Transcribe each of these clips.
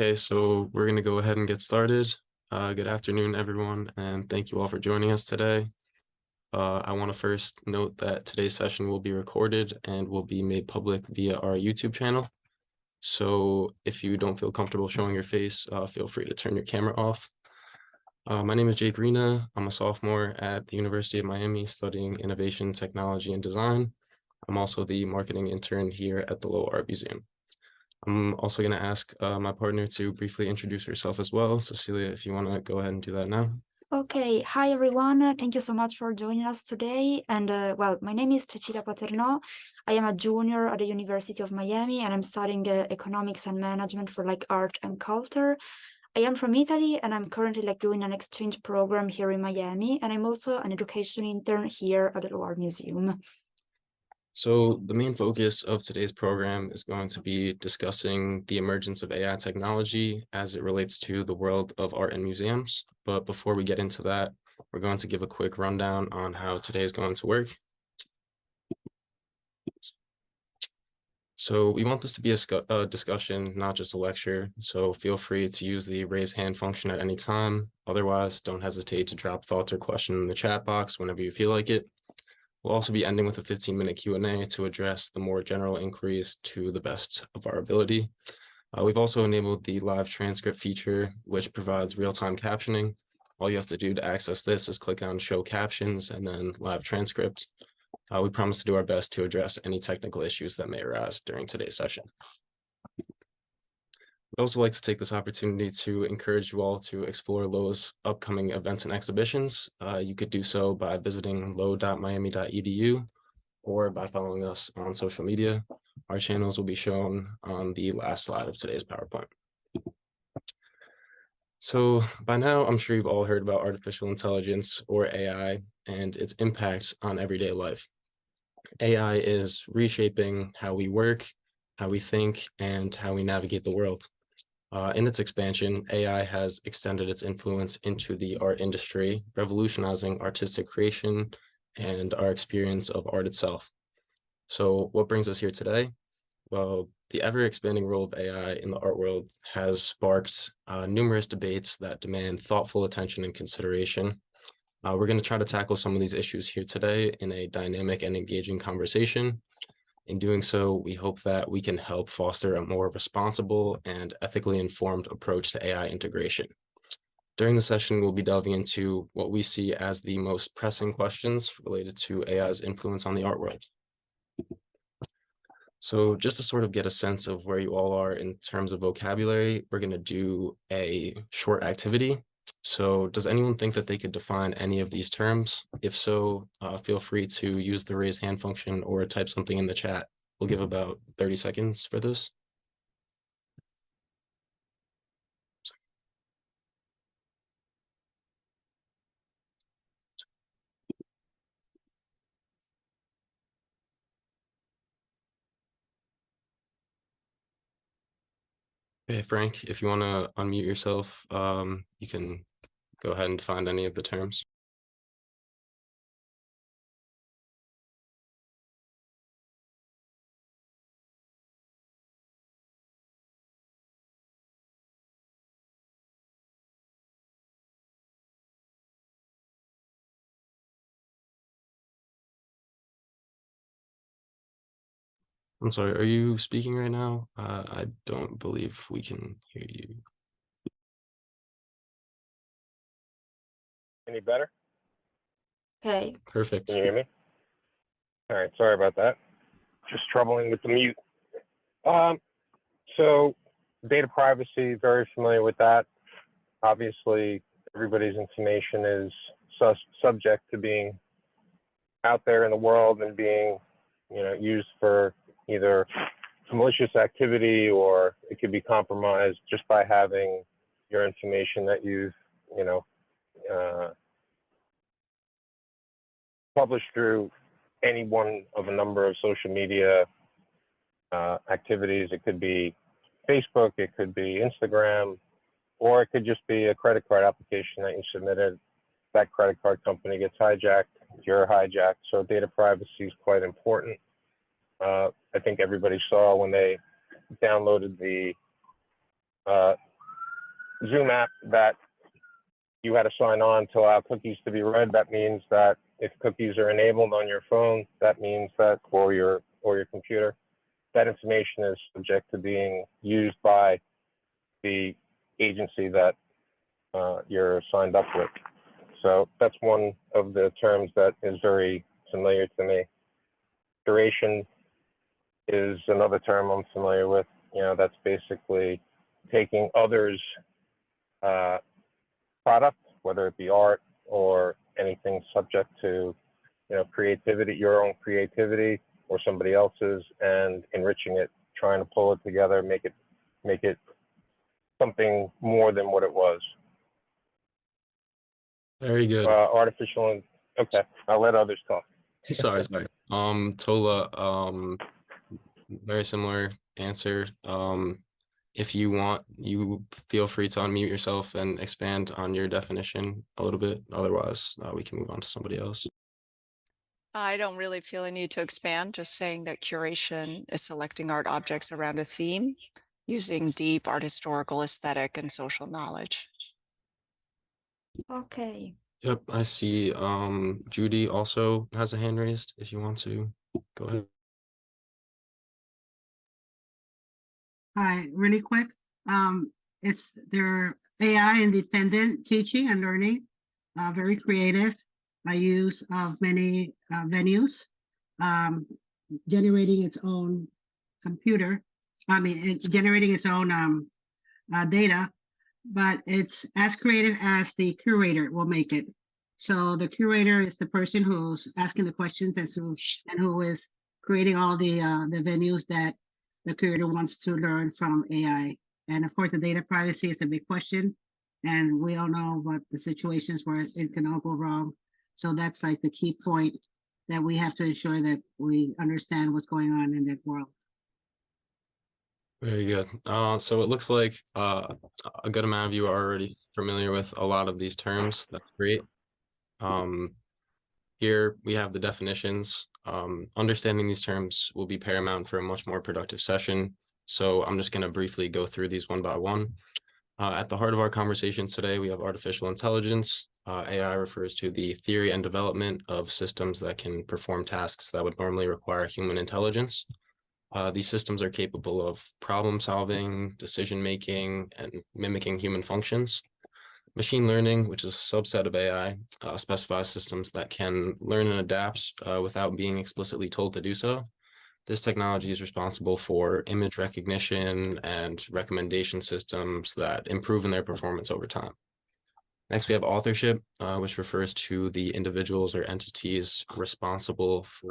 Okay, so we're going to go ahead and get started. Good afternoon, everyone, and thank you all for joining us today. I want to first note that today's session will be recorded and will be made public via our YouTube channel. So if you don't feel comfortable showing your face, feel free to turn your camera off. My name is Riina. I'm a sophomore at the University of Miami studying innovation, technology, and design. I'm also the marketing intern here at the Lowell Art Museum. I'm also going to ask my partner to briefly introduce herself as well. Cecilia, if you want to go ahead and do that now. Okay, hi everyone. Thank you so much for joining us today. And well, my name is Cecilia Paterno. I am a junior at the University of Miami and I'm studying economics and management for art and culture. I am from Italy and I'm currently doing an exchange program here in Miami. And I'm also an education intern here at the Lowell Art Museum. So the main focus of today's program is going to be discussing the emergence of AI technology as it relates to the world of art and museums. But before we get into that, we're going to give a quick rundown on how today is going to work. So we want this to be a discussion, not just a lecture. So feel free to use the raise hand function at any time. Otherwise, don't hesitate to drop thoughts or questions in the chat box whenever you feel like it. We'll also be ending with a 15-minute Q&A to address the more general inquiries to the best of our ability. We've also enabled the live transcript feature, which provides real-time captioning. All you have to do to access this is click on Show Captions and then Live Transcript. We promise to do our best to address any technical issues that may arise during today's session. I'd also like to take this opportunity to encourage you all to explore Lowell's upcoming events and exhibitions. You could do so by visiting low.miami.edu or by following us on social media. Our channels will be shown on the last slide of today's PowerPoint. So by now, I'm sure you've all heard about artificial intelligence or AI and its impact on everyday life. AI is reshaping how we work, how we think, and how we navigate the world. In its expansion, AI has extended its influence into the art industry, revolutionizing artistic creation and our experience of art itself. So what brings us here today? Well, the ever-expanding role of AI in the art world has sparked numerous debates that demand thoughtful attention and consideration. We're going to try to tackle some of these issues here today in a dynamic and engaging conversation. In doing so, we hope that we can help foster a more responsible and ethically informed approach to AI integration. During the session, we'll be delving into what we see as the most pressing questions related to AI's influence on the art world. So just to sort of get a sense of where you all are in terms of vocabulary, we're going to do a short activity. So does anyone think that they could define any of these terms? If so, feel free to use the raise hand function or type something in the chat. We'll give about 30 seconds for this. Okay, Frank, if you want to unmute yourself, you can go ahead and find any of the terms. I'm sorry, are you speaking right now? I don't believe we can hear you. Any better? Okay. Perfect. Can you hear me? All right, sorry about that. Just troubling with the mute. So data privacy, very familiar with that. Obviously, everybody's information is subject to being out there in the world and being, used for either malicious activity or it could be compromised just by having your information that you've, published through any one of a number of social media activities. It could be Facebook, it could be Instagram, or it could just be a credit card application that you submitted. That credit card company gets hijacked, you're hijacked. So data privacy is quite important. I think everybody saw when they downloaded the Zoom app that you had to sign on to allow cookies to be read. That means that if cookies are enabled on your phone, that means that, or your computer, that information is subject to being used by the agency that you're signed up with. So that's one of the terms that is very familiar to me. Curation is another term I'm familiar with. You know, that's basically taking others' product, whether it be art or anything subject to, you know, creativity, your own creativity or somebody else's, and enriching it, trying to pull it together, make it something more than what it was. Very good. Okay, I'll let others talk. Sorry. Tola, very similar answer. If you want, you feel free to unmute yourself and expand on your definition a little bit. Otherwise, we can move on to somebody else. I don't really feel a need to expand, just saying that curation is selecting art objects around a theme using deep art historical, aesthetic, and social knowledge. Okay. Yep, I see. Judy also has a hand raised. If you want to, go ahead. Hi, really quick. It's their AI independent teaching and learning, very creative. Use of many venues, generating its own computer. It's generating its own data, but it's as creative as the curator will make it. So the curator is the person who's asking the questions and who is creating all the venues that the curator wants to learn from AI. And of course, the data privacy is a big question. And we all know what the situations where it can all go wrong. So that's like the key point that we have to ensure that we understand what's going on in that world. Very good. So it looks like a good amount of you are already familiar with a lot of these terms. That's great. Here we have the definitions. Understanding these terms will be paramount for a much more productive session. So I'm just going to briefly go through these one by one. At the heart of our conversation today, we have artificial intelligence. AI refers to the theory and development of systems that can perform tasks that would normally require human intelligence. These systems are capable of problem solving, decision making, and mimicking human functions. Machine learning, which is a subset of AI, specifies systems that can learn and adapt without being explicitly told to do so. This technology is responsible for image recognition and recommendation systems that improve in their performance over time. Next, we have authorship, which refers to the individuals or entities responsible for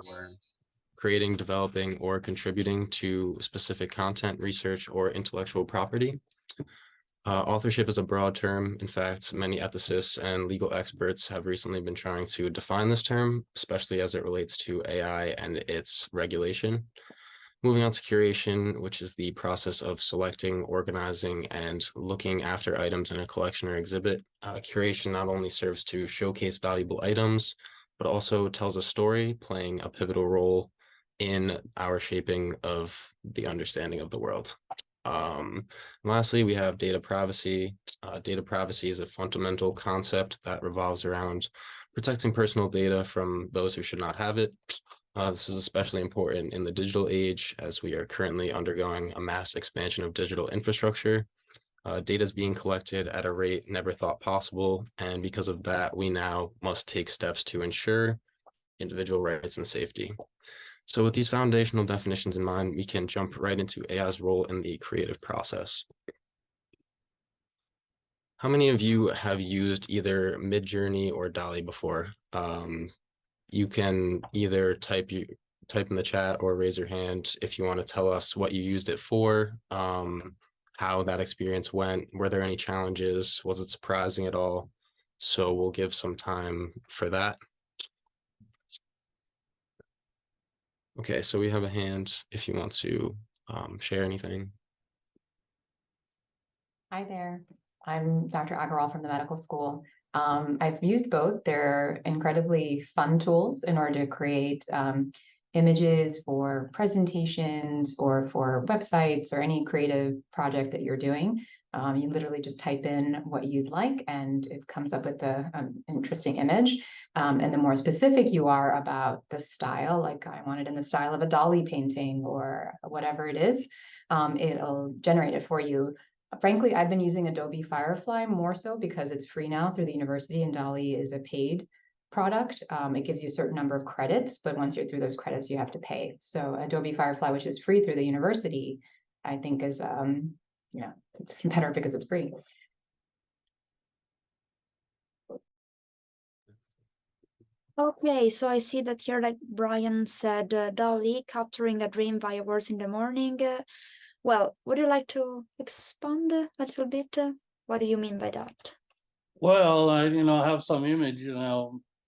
creating, developing, or contributing to specific content, research, or intellectual property. Authorship is a broad term. In fact, many ethicists and legal experts have recently been trying to define this term, especially as it relates to AI and its regulation. Moving on to curation, which is the process of selecting, organizing, and looking after items in a collection or exhibit. Curation not only serves to showcase valuable items, but also tells a story, playing a pivotal role in our shaping of the understanding of the world. Lastly, we have data privacy. Data privacy is a fundamental concept that revolves around protecting personal data from those who should not have it. This is especially important in the digital age, as we are currently undergoing a mass expansion of digital infrastructure. Data is being collected at a rate never thought possible, and because of that, we now must take steps to ensure individual rights and safety. So with these foundational definitions in mind, we can jump right into AI's role in the creative process. How many of you have used either Midjourney or DALL-E before? You can either type in the chat or raise your hand if you want to tell us what you used it for, how that experience went, were there any challenges, was it surprising at all? So we'll give some time for that. Okay, so we have a hand if you want to share anything. Hi there. I'm Dr. Agarwal from the medical school. I've used both. They're incredibly fun tools in order to create images for presentations or for websites or any creative project that you're doing. You literally just type in what you'd like, and it comes up with an interesting image. And the more specific you are about the style, like I want it in the style of a Dali painting or whatever it is, it'll generate it for you. Frankly, I've been using Adobe Firefly more so because it's free now through the university, and Dali is a paid product. It gives you a certain number of credits, but once you're through those credits, you have to pay. So Adobe Firefly, which is free through the university, I think is, it's better because it's free. Okay, so I see that here, like Brian said, Dali capturing a dream via words in the morning. Well, would you like to expand a little bit? What do you mean by that? Well, I have some image,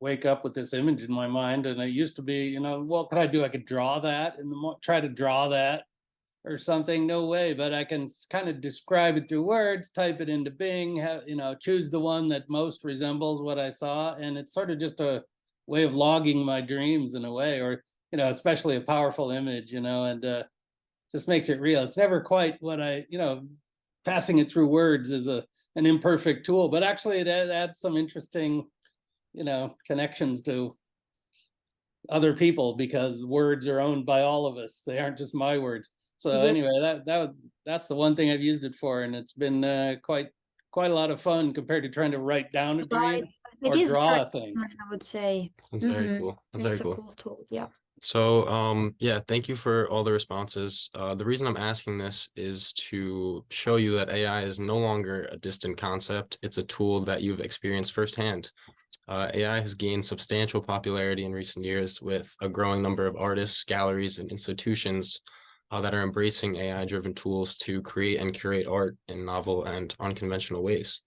wake up with this image in my mind, and it used to be, what could I do? I could draw that and try to draw that or something. No way, but I can kind of describe it through words, type it into Bing, choose the one that most resembles what I saw, and it's sort of just a way of logging my dreams in a way, or especially a powerful image, and just makes it real. It's never quite what I, passing it through words is an imperfect tool, but actually it adds some interesting, connections to other people because words are owned by all of us. They aren't just my words. So anyway, that's the one thing I've used it for, and it's been quite a lot of fun compared to trying to write down a dream or draw a thing. I would say. That's very cool. That's very cool. It's a cool tool, yeah. So, yeah, thank you for all the responses. The reason I'm asking this is to show you that AI is no longer a distant concept. It's a tool that you've experienced firsthand. AI has gained substantial popularity in recent years with a growing number of artists, galleries, and institutions that are embracing AI-driven tools to create and curate art in novel and unconventional ways.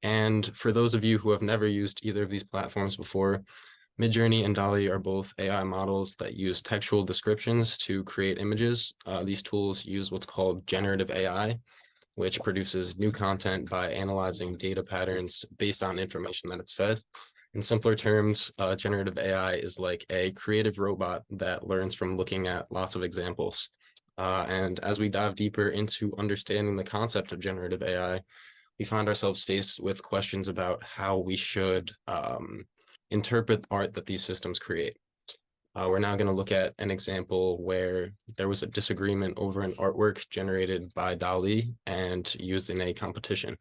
And for those of you who have never used either of these platforms before, Midjourney and Dali are both AI models that use textual descriptions to create images. These tools use what's called generative AI, which produces new content by analyzing data patterns based on information that it's fed. In simpler terms, generative AI is like a creative robot that learns from looking at lots of examples. And as we dive deeper into understanding the concept of generative AI, we find ourselves faced with questions about how we should interpret art that these systems create. We're now going to look at an example where there was a disagreement over an artwork generated by Dali and used in a competition.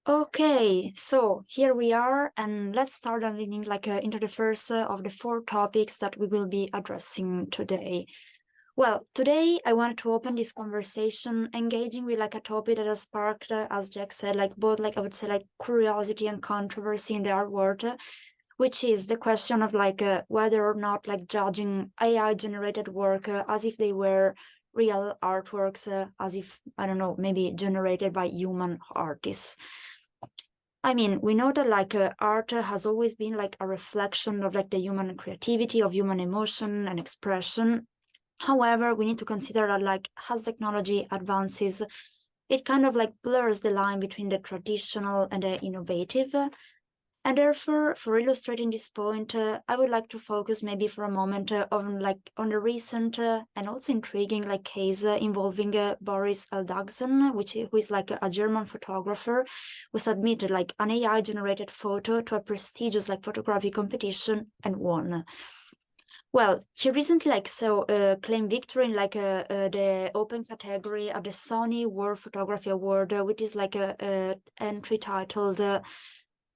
Okay, so here we are, and let's start diving into the first of the 4 topics that we will be addressing today. Well, today I wanted to open this conversation engaging with a topic that has sparked, as Jack said, both I would say curiosity and controversy in the art world, which is the question of whether or not judging AI generated work as if they were real artworks, as if, I don't know, maybe generated by human artists. I mean, we know that art has always been a reflection of the human creativity, of human emotion and expression. However, we need to consider that as technology advances, it kind of blurs the line between the traditional and the innovative. And therefore, for illustrating this point, I would like to focus maybe for a moment on the recent and also intriguing case involving Boris Eldagsen, who is a German photographer who submitted an AI-generated photo to a prestigious photography competition and won. Well, he recently claimed victory in the open category at the Sony World Photography Award, which is a entry titled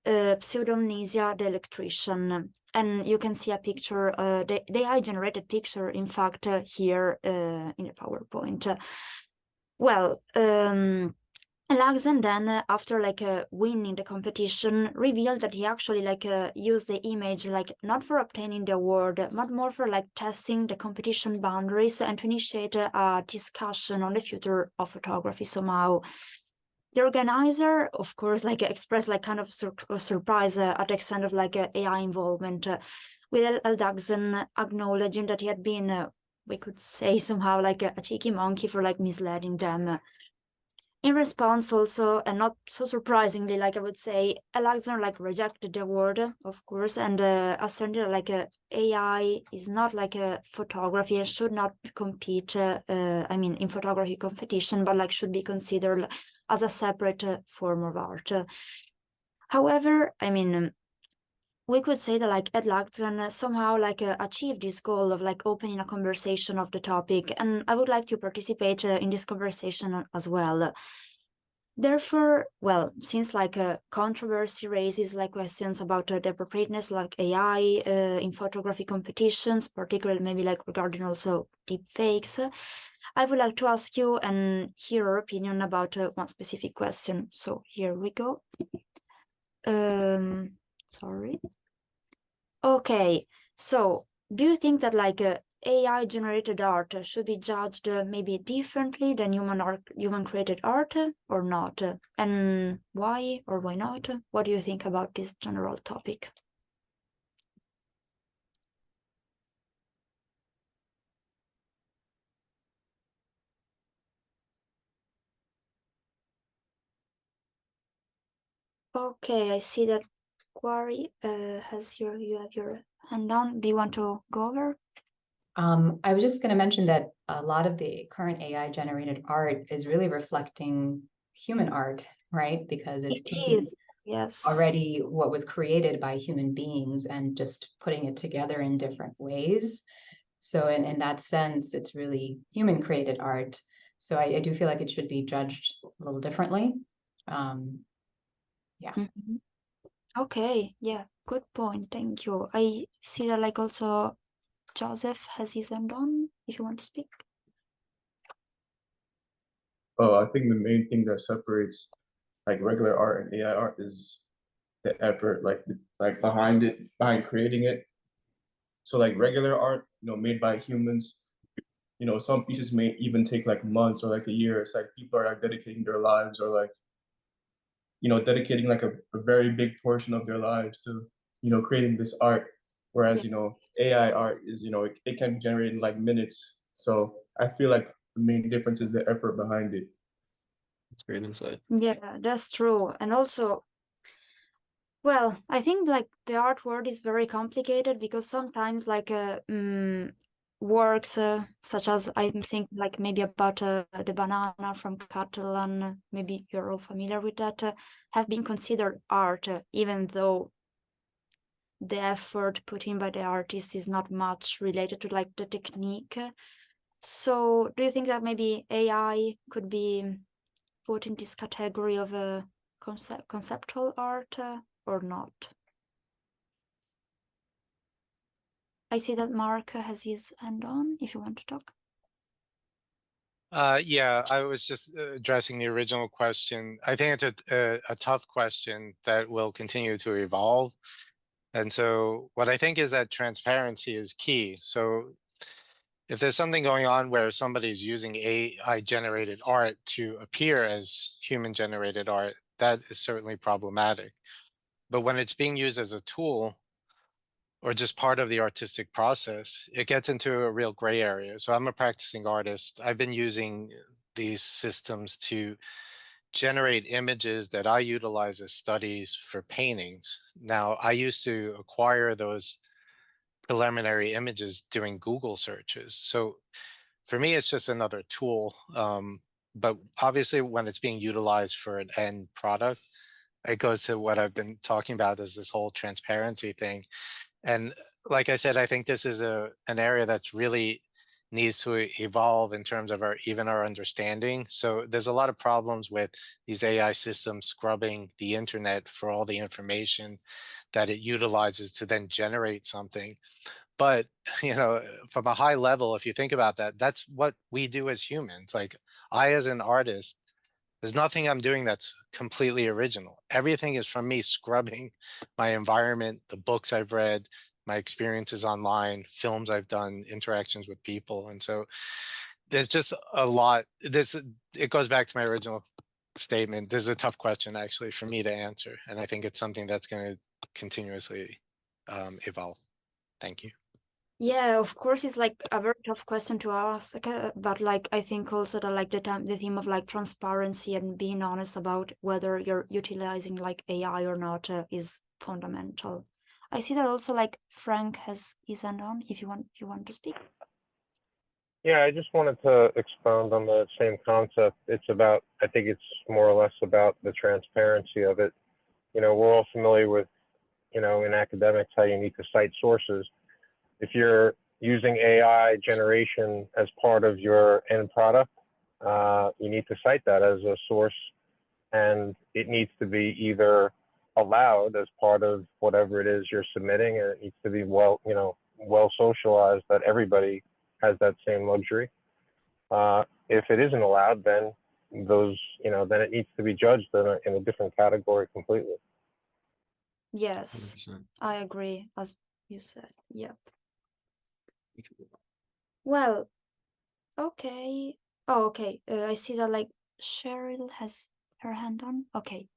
Pseudamnesia the Electrician. And you can see a picture, the AI generated picture, in fact, here in the PowerPoint. Well, Eldagsen then, after winning the competition, revealed that he actually used the image not for obtaining the award, but more for testing the competition boundaries and to initiate a discussion on the future of photography somehow. The organizer, of course, expressed kind of surprise at the extent of AI involvement, with Eldagsen acknowledging that he had been, we could say somehow a cheeky monkey for misleading them. In response also, and not so surprisingly, like I would say, Alexander like rejected the word, of course, and asserted like AI is not like a photography and should not compete, I mean, in photography competition, but like should be considered as a separate form of art. However, I mean, we could say that like Ed Lachlan somehow like achieved this goal of like opening a conversation of the topic, and I would like to participate in this conversation as well. Therefore, well, since like a controversy raises like questions about the appropriateness like AI in photography competitions, particularly maybe like regarding also deep fakes, I would like to ask you and hear your opinion about one specific question. So here we go. Sorry. Okay, so do you think that like AI generated art should be judged maybe differently than human created art or not? And why or why not? What do you think about this general topic? Okay, I see that Quarry you have your hand down. Do you want to go over? I was just going to mention that a lot of the current AI generated art is really reflecting human art, right? Because it's It taking is, yes. already what was created by human beings and just putting it together in different ways. So in that sense, it's really human created art. So I do feel like it should be judged a little differently. Yeah. Mhm. Okay, yeah, good point. Thank you. I see that like also Joseph has his hand on, if you want to speak. I think the main thing that separates like regular art and AI art is the effort, like behind it, behind creating it. So like regular art, made by humans, some pieces may even take like months or like a year. It's like people are like dedicating their lives or like, dedicating like a very big portion of their lives to, creating this art. Whereas, AI art is, it can be generated in like minutes. So I feel like the main difference is the effort behind it. That's great insight. Yeah, that's true. And also, well, I think like the art world is very complicated because sometimes like works such as I'm thinking like maybe about the banana from Catalan, maybe you're all familiar with that, have been considered art, even though the effort put in by the artist is not much related to like the technique. So do you think that maybe AI could be put in this category of a conceptual art or not? I see that Mark has his hand on, if you want to talk. Yeah, I was just addressing the original question. I think it's a tough question that will continue to evolve. And so what I think is that transparency is key. So if there's something going on where somebody's using AI generated art to appear as human generated art, that is certainly problematic. But when it's being used as a tool or just part of the artistic process, it gets into a real gray area. So I'm a practicing artist. I've been using these systems to generate images that I utilize as studies for paintings. Now, I used to acquire those preliminary images doing Google searches. So for me, it's just another tool. But obviously, when it's being utilized for an end product, it goes to what I've been talking about is this whole transparency thing. And like I said, I think this is an area that's really needs to evolve in terms of even our understanding. So there's a lot of problems with these AI systems scrubbing the internet for all the information that it utilizes to then generate something. But, from a high level, if you think about that, that's what we do as humans. Like I, as an artist, there's nothing I'm doing that's completely original. Everything is from me scrubbing my environment, the books I've read, my experiences online, films I've done, interactions with people. And so there's just a lot. It goes back to my original statement. This is a tough question actually for me to answer. And I think it's something that's going to continuously evolve. Thank you. Yeah, of course, it's like a very tough question to ask, but like I think also that like the theme of like transparency and being honest about whether you're utilizing like AI or not is fundamental. I see that also like Frank has his hand on. If you want to speak. Yeah, I just wanted to expound on the same concept. It's about, I think it's more or less about the transparency of it. You know, we're all familiar with, you know, in academics, how you need to cite sources. If you're using AI generation as part of your end product, you need to cite that as a source, and it needs to be either allowed as part of whatever it is you're submitting, and it needs to be well, you know, well socialized that everybody has that same luxury. If it isn't allowed, then those, you know, then it needs to be judged in a different category completely. Yes, 100%. I agree, as you said. Yep. We can move on. Well, okay. Oh, okay. I see that like Cheryl has her hand on. Okay.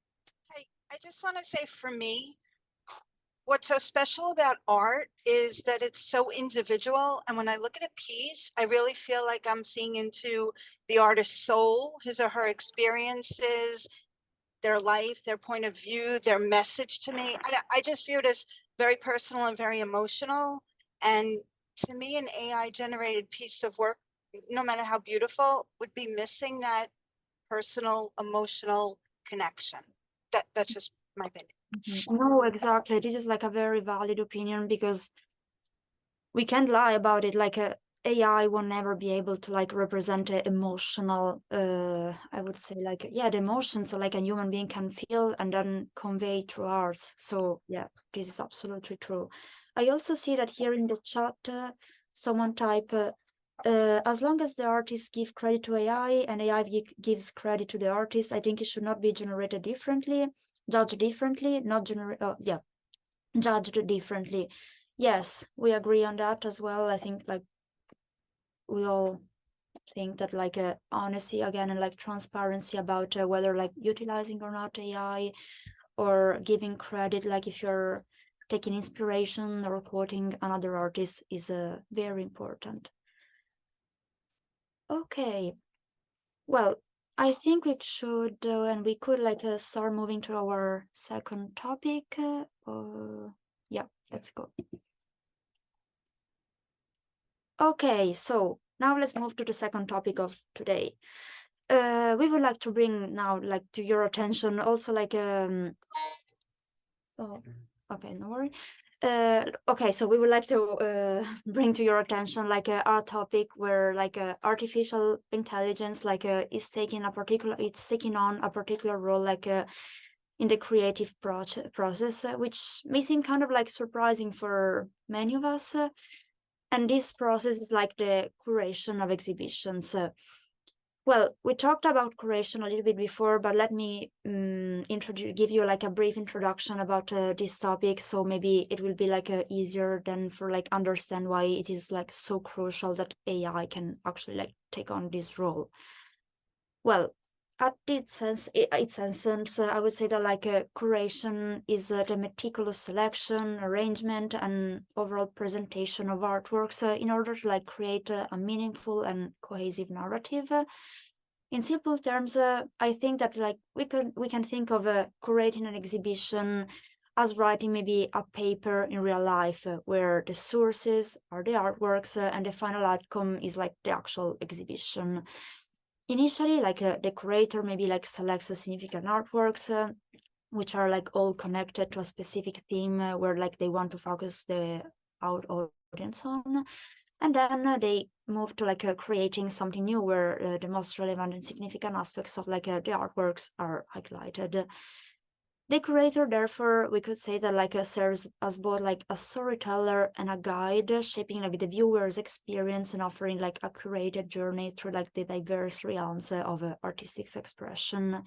I just want to say for me, what's so special about art is that it's so individual. And when I look at a piece, I really feel like I'm seeing into the artist's soul, his or her experiences, their life, their point of view, their message to me. I just view it as very personal and very emotional. And to me, an AI generated piece of work, no matter how beautiful, would be missing that personal, emotional connection. That's just my opinion. No, exactly. This is like a very valid opinion because we can't lie about it. Like a AI will never be able to like represent a emotional, I would say like, yeah, the emotions like a human being can feel and then convey through arts. So yeah, this is absolutely true. I also see that here in the chat, someone type, as long as the artists give credit to AI and AI gives credit to the artist, I think it should not be generated differently, judged differently, not judged differently. Yes, we agree on that as well. I think like we all think that like honesty again and like transparency about whether like utilizing or not AI or giving credit, like if you're taking inspiration or quoting another artist is very important. Okay, well, I think we should and we could like start moving to our second topic. Yeah, let's go. Okay, so now let's move to the second topic of today. We would like to bring now like to your attention also like oh, okay, no worry. Okay, so we would like to bring to your attention like our topic where like artificial intelligence like is taking on a particular role like in the creative process, which may seem kind of like surprising for many of us. And this process is like the curation of exhibitions. Well, we talked about curation a little bit before, but let me give you like a brief introduction about this topic. So maybe it will be like easier than for like understand why it is like so crucial that AI can actually like take on this role. Well, at its essence, I would say that like curation is the meticulous selection, arrangement, and overall presentation of artworks in order to like create a meaningful and cohesive narrative. In simple terms, I think that like we can think of curating an exhibition as writing maybe a paper in real life, where the sources are the artworks and the final outcome is like the actual exhibition. Initially, like the curator maybe like selects a significant artworks, which are like all connected to a specific theme where like they want to focus the audience on. And then they move to like creating something new where the most relevant and significant aspects of like the artworks are highlighted. The curator, therefore, we could say that like serves as both like a storyteller and a guide, shaping like the viewer's experience and offering like a curated journey through like the diverse realms of artistic expression.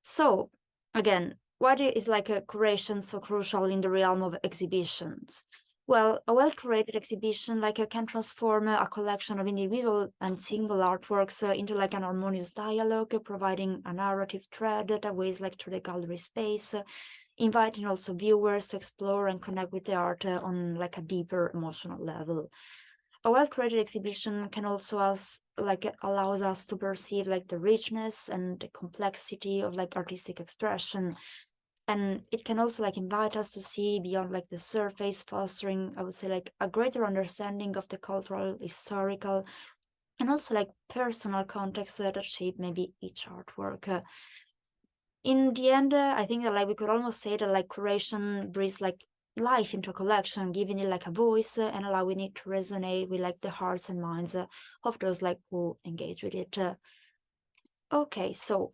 So again, why is like a curation so crucial in the realm of exhibitions? Well, a well-curated exhibition like can transform a collection of individual and single artworks into like an harmonious dialogue, providing a narrative thread that ways like through the gallery space. inviting also viewers to explore and connect with the art on like a deeper emotional level. A well-created exhibition can also allows us to perceive like the richness and the complexity of like artistic expression. And it can also like invite us to see beyond like the surface, fostering, I would say, like a greater understanding of the cultural, historical, and also like personal context that shape maybe each artwork. In the end, I think that like we could almost say that like curation breathes like life into a collection, giving it like a voice and allowing it to resonate with like the hearts and minds of those like who engage with it. Okay, so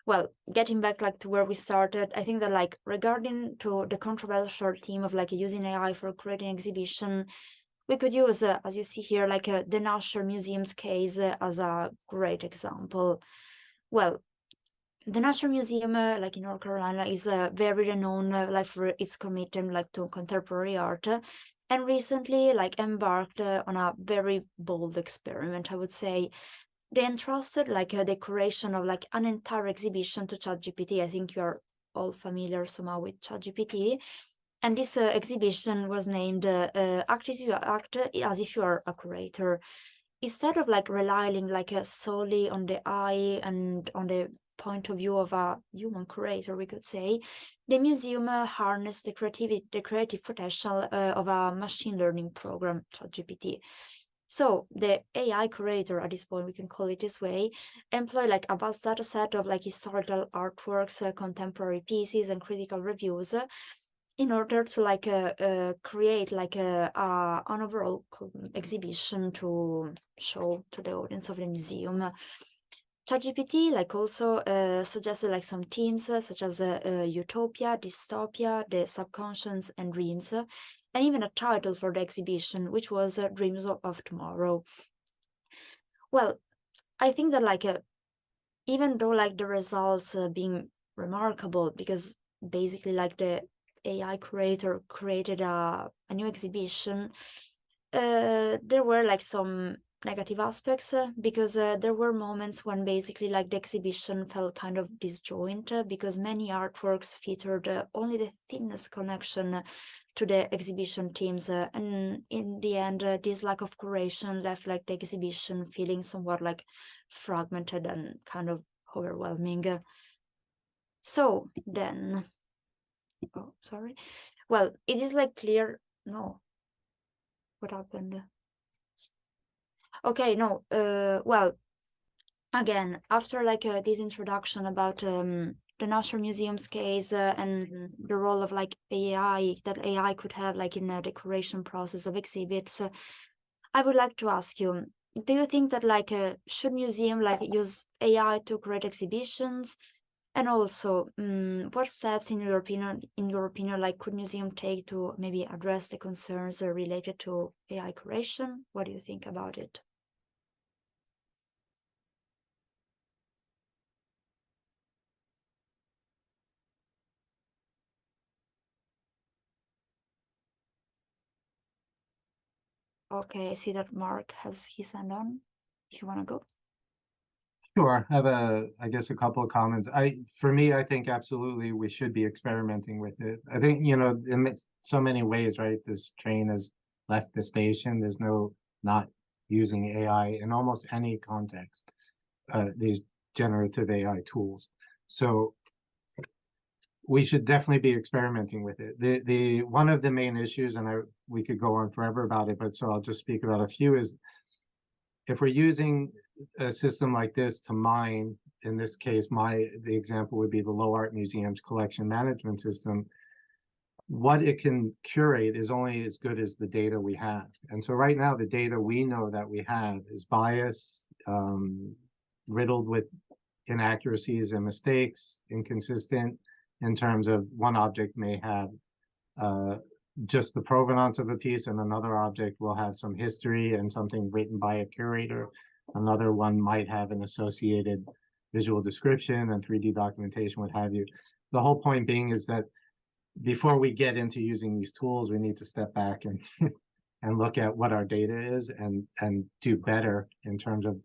well, getting back like to where we started, I think that like regarding to the controversial theme of like using AI for creating exhibition, we could use, as you see here, like the Nasher Museum's case as a great example. Well, the National Museum, like in North Carolina, is very renowned, like for its commitment, like to contemporary art, and recently, like embarked on a very bold experiment. I would say they entrusted like the creation of like an entire exhibition to ChatGPT. I think you are all familiar somehow with ChatGPT, and this exhibition was named "Act as if you are a curator." Instead of like relying like solely on the eye and on the point of view of a human curator, we could say, the museum harnessed the creative potential of a machine learning program, ChatGPT. So the AI curator, at this point, we can call it this way, employ like a vast data set of like historical artworks, contemporary pieces, and critical reviews in order to like create like an overall exhibition to show to the audience of the museum. ChatGPT like also suggested like some themes such as utopia, dystopia, the subconscious, and dreams, and even a title for the exhibition, which was Dreams of Tomorrow. Well, I think that like even though like the results being remarkable, because basically like the AI creator created a new exhibition, there were like some negative aspects because there were moments when basically like the exhibition felt kind of disjointed because many artworks featured only the thinnest connection to the exhibition themes, and in the end this lack of curation left like the exhibition feeling somewhat like fragmented and kind of overwhelming. So then, oh sorry, well, it is like clear. No, what happened? Okay, no, well, again, after like this introduction about the National Museum's case and the role of like AI, that AI could have like in the creation process of exhibits, I would like to ask you, do you think that like should museum like use AI to create exhibitions? And also, what steps in your opinion, like could museum take to maybe address the concerns related to AI creation? What do you think about it? Okay, I see that Mark has his hand on. If you want to go. Sure. I have I guess a couple of comments. For me, I think absolutely we should be experimenting with it. I think, in so many ways, right? This train has left the station. There's no not using AI in almost any context, these generative AI tools. So we should definitely be experimenting with it. The one of the main issues, and we could go on forever about it, but so I'll just speak about a few, is if we're using a system like this to mine, in this case, the example would be the Low Art Museum's collection management system, what it can curate is only as good as the data we have. And so right now, the data we know that we have is biased, riddled with inaccuracies and mistakes, inconsistent in terms of one object may have just the provenance of a piece, and another object will have some history and something written by a curator. Another one might have an associated visual description and 3D documentation, what have you. The whole point being is that before we get into using these tools, we need to step back and and look at what our data is and do better in terms of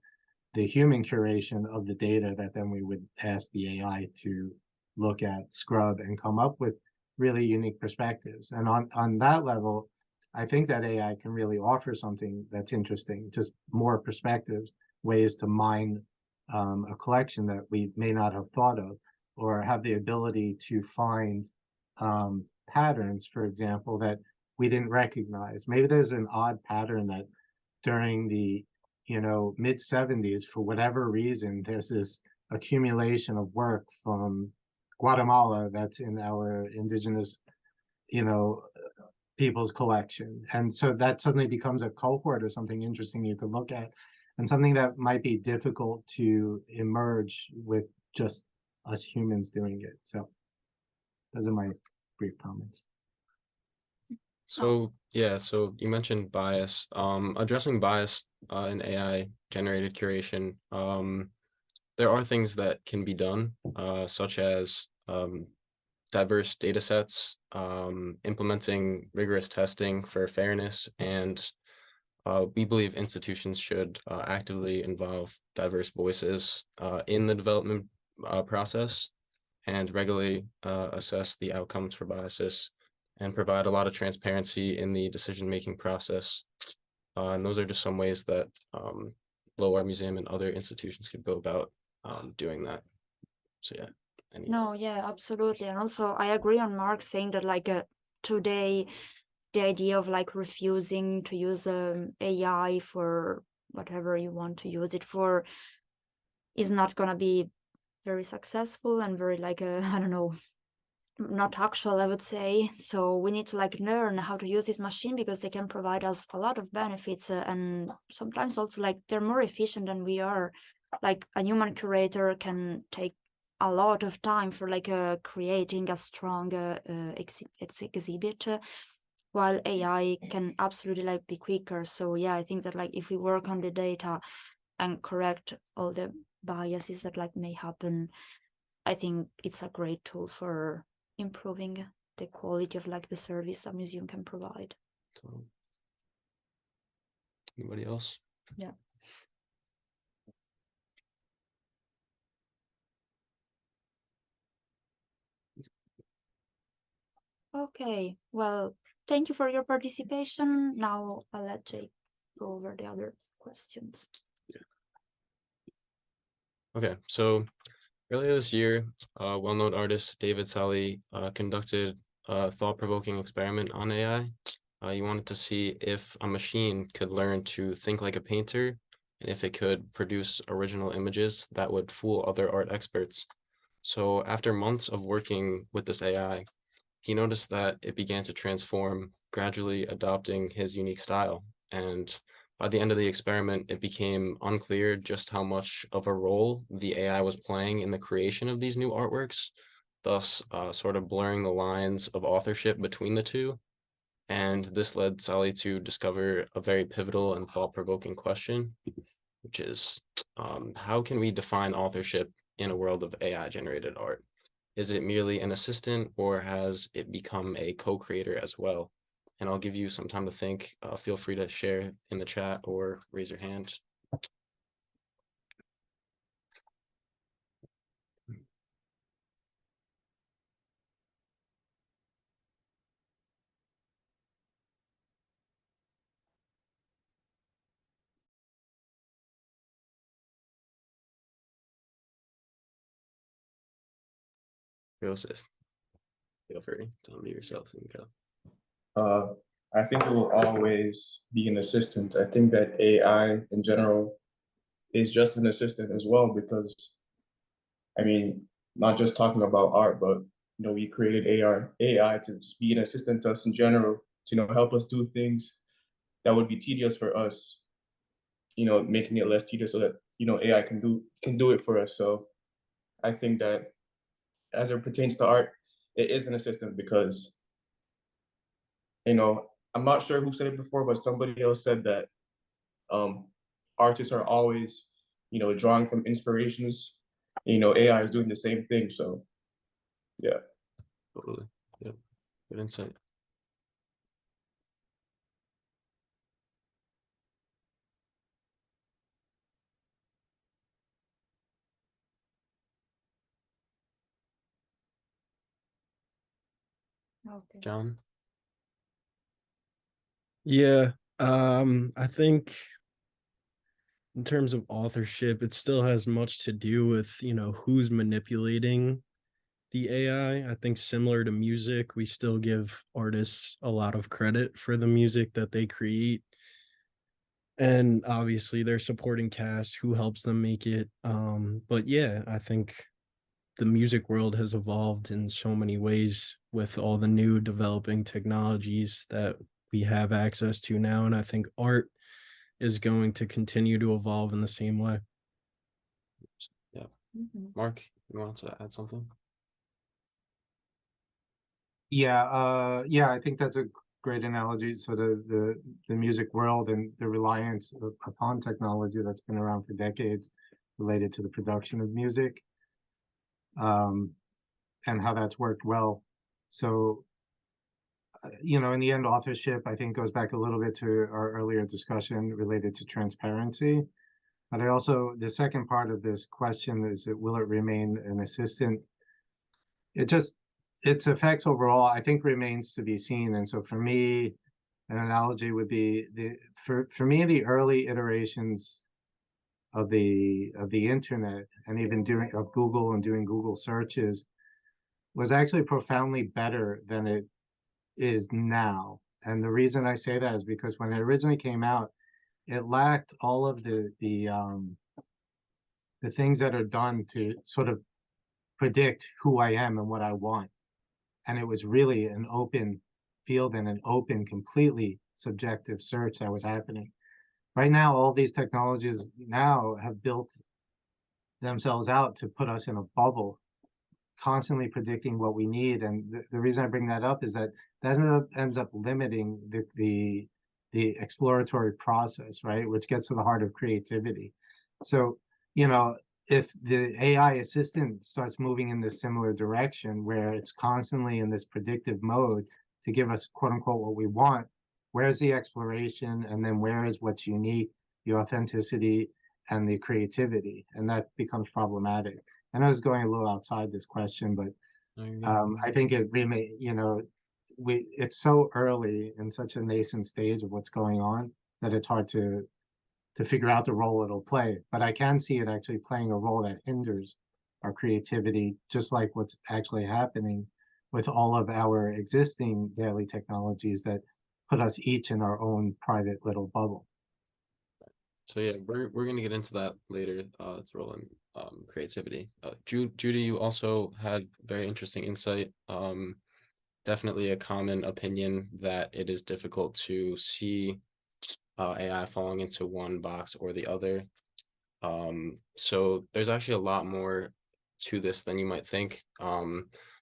the human curation of the data that then we would ask the AI to look at, scrub, and come up with really unique perspectives. And on that level, I think that AI can really offer something that's interesting, just more perspectives, ways to mine a collection that we may not have thought of, or have the ability to find patterns, for example, that we didn't recognize. Maybe there's an odd pattern that during the mid 70s, for whatever reason, there's this accumulation of work from Guatemala that's in our indigenous, people's collection. And so that suddenly becomes a cohort or something interesting you could look at, and something that might be difficult to emerge with just us humans doing it. So those are my brief comments. So yeah, so you mentioned bias. Addressing bias in AI generated curation. There are things that can be done, such as diverse data sets, implementing rigorous testing for fairness, and we believe institutions should actively involve diverse voices in the development process, and regularly assess the outcomes for biases, and provide a lot of transparency in the decision-making process. And those are just some ways that Low Art Museum and other institutions could go about doing that. So yeah. No, yeah, absolutely. And also I agree on Mark saying that like today, the idea of like refusing to use AI for whatever you want to use it for is not gonna be very successful and very like I don't know, not actual, I would say. So we need to like learn how to use this machine, because they can provide us a lot of benefits, and sometimes also like they're more efficient than we are. Like a human curator can take a lot of time for like creating a strong exhibit, while AI can absolutely like be quicker. So yeah, I think that like if we work on the data and correct all the biases that like may happen, I think it's a great tool for improving the quality of like the service a museum can provide. So, anybody else? Yeah. Okay, well, thank you for your participation. Now I'll let Jake go over the other questions. Okay, so earlier this year, well-known artist David Sally conducted a thought-provoking experiment on AI. He wanted to see if a machine could learn to think like a painter, and if it could produce original images that would fool other art experts. So after months of working with this AI, he noticed that it began to transform, gradually adopting his unique style. And by the end of the experiment, it became unclear just how much of a role the AI was playing in the creation of these new artworks, thus sort of blurring the lines of authorship between the two. And this led Sally to discover a very pivotal and thought-provoking question, which is, how can we define authorship in a world of AI-generated art? Is it merely an assistant, or has it become a co-creator as well? And I'll give you some time to think. Feel free to share in the chat or raise your hand. Joseph, feel free to unmute yourself and go. I think it will always be an assistant. I think that AI in general is just an assistant as well, because I mean, not just talking about art, but we created AI to just be an assistant to us in general, to help us do things that would be tedious for us, making it less tedious so that AI can do it for us. So I think that as it pertains to art, it is an assistant, because I'm not sure who said it before, but somebody else said that artists are always drawing from inspirations. AI is doing the same thing. So yeah. Totally. Yep. Good insight. Okay. John? Yeah, I think in terms of authorship, it still has much to do with, who's manipulating the AI. I think similar to music, we still give artists a lot of credit for the music that they create. And obviously their supporting cast who helps them make it. But yeah, I think the music world has evolved in so many ways with all the new developing technologies that we have access to now. And I think art is going to continue to evolve in the same way. Yeah. Mhm. Mark, you want to add something? Yeah, I think that's a great analogy. So the music world and the reliance upon technology that's been around for decades related to the production of music, and how that's worked well. So, in the end, authorship, I think, goes back a little bit to our earlier discussion related to transparency. But the second part of this question is, will it remain an assistant? Its effects overall, I think, remains to be seen. And so for me, an analogy would be for me, the early iterations of the internet and even of Google and doing Google searches was actually profoundly better than it is now. And the reason I say that is because when it originally came out, it lacked all of the things that are done to sort of predict who I am and what I want. And it was really an open field and an open, completely subjective search that was happening. Right now, all these technologies now have built themselves out to put us in a bubble, constantly predicting what we need. And the reason I bring that up is that ends up limiting the exploratory process, right? Which gets to the heart of creativity. So, if the AI assistant starts moving in this similar direction where it's constantly in this predictive mode to give us quote unquote what we want, where's the exploration? And then where is what's unique, the authenticity and the creativity? And that becomes problematic. I know it's going a little outside this question, but I think it remain, it's so early in such a nascent stage of what's going on that it's hard to figure out the role it'll play. But I can see it actually playing a role that hinders our creativity, just like what's actually happening with all of our existing daily technologies that put us each in our own private little bubble. So yeah, we're gonna get into that later. Its role in creativity. Judy, you also had very interesting insight. Definitely a common opinion that it is difficult to see AI falling into one box or the other. So there's actually a lot more to this than you might think.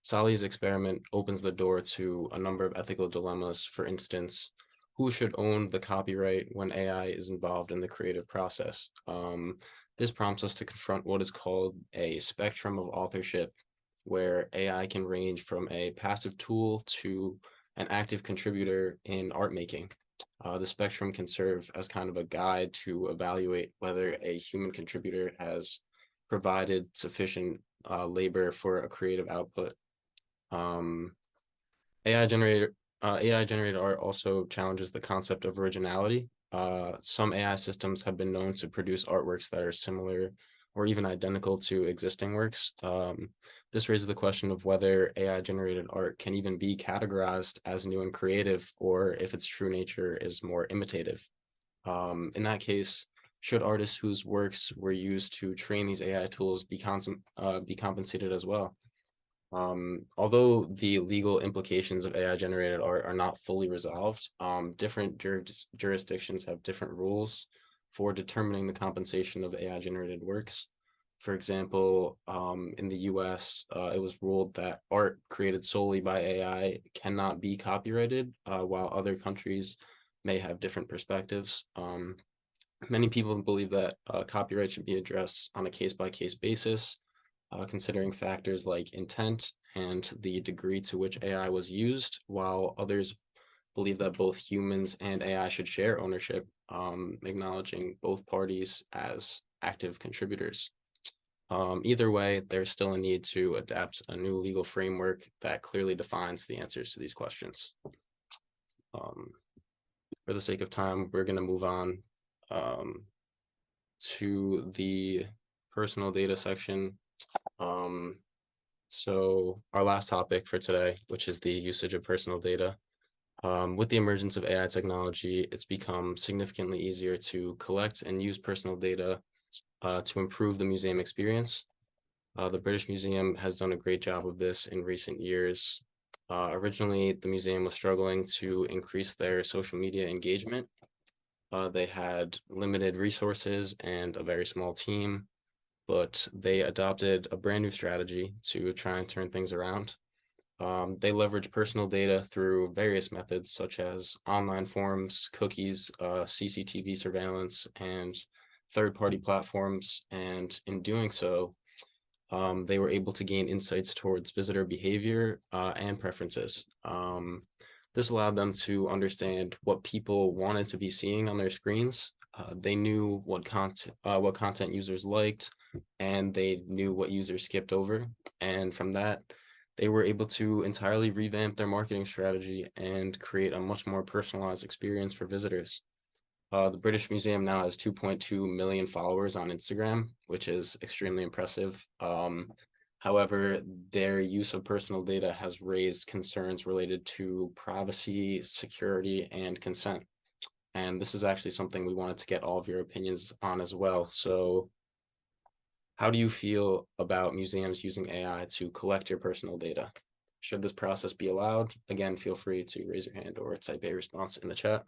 Sally's experiment opens the door to a number of ethical dilemmas. For instance, who should own the copyright when AI is involved in the creative process? This prompts us to confront what is called a spectrum of authorship, where AI can range from a passive tool to an active contributor in art making. The spectrum can serve as kind of a guide to evaluate whether a human contributor has provided sufficient labor for a creative output. AI generated art also challenges the concept of originality. Some AI systems have been known to produce artworks that are similar or even identical to existing works. This raises the question of whether AI generated art can even be categorized as new and creative, or if its true nature is more imitative. In that case, should artists whose works were used to train these AI tools be compensated as well? Although the legal implications of AI generated art are not fully resolved, different jurisdictions have different rules for determining the compensation of AI generated works. For example, in the US, it was ruled that art created solely by AI cannot be copyrighted, while other countries may have different perspectives. Many people believe that copyright should be addressed on a case-by-case basis, considering factors like intent and the degree to which AI was used, while others believe that both humans and AI should share ownership, acknowledging both parties as active contributors. Either way, there's still a need to adapt a new legal framework that clearly defines the answers to these questions. For the sake of time, we're going to move on to the personal data section. So our last topic for today, which is the usage of personal data. With the emergence of AI technology, it's become significantly easier to collect and use personal data to improve the museum experience. The British Museum has done a great job of this in recent years. Originally, the museum was struggling to increase their social media engagement. They had limited resources and a very small team, but they adopted a brand new strategy to try and turn things around. They leverage personal data through various methods such as online forums, cookies, CCTV surveillance, and third-party platforms. And in doing so, they were able to gain insights towards visitor behavior and preferences. This allowed them to understand what people wanted to be seeing on their screens. They knew what content users liked, and they knew what users skipped over. And from that, they were able to entirely revamp their marketing strategy and create a much more personalized experience for visitors. The British Museum now has 2.2 million followers on Instagram, which is extremely impressive. However, their use of personal data has raised concerns related to privacy, security, and consent. And this is actually something we wanted to get all of your opinions on as well. So how do you feel about museums using AI to collect your personal data? Should this process be allowed? Again, feel free to raise your hand or type a response in the chat.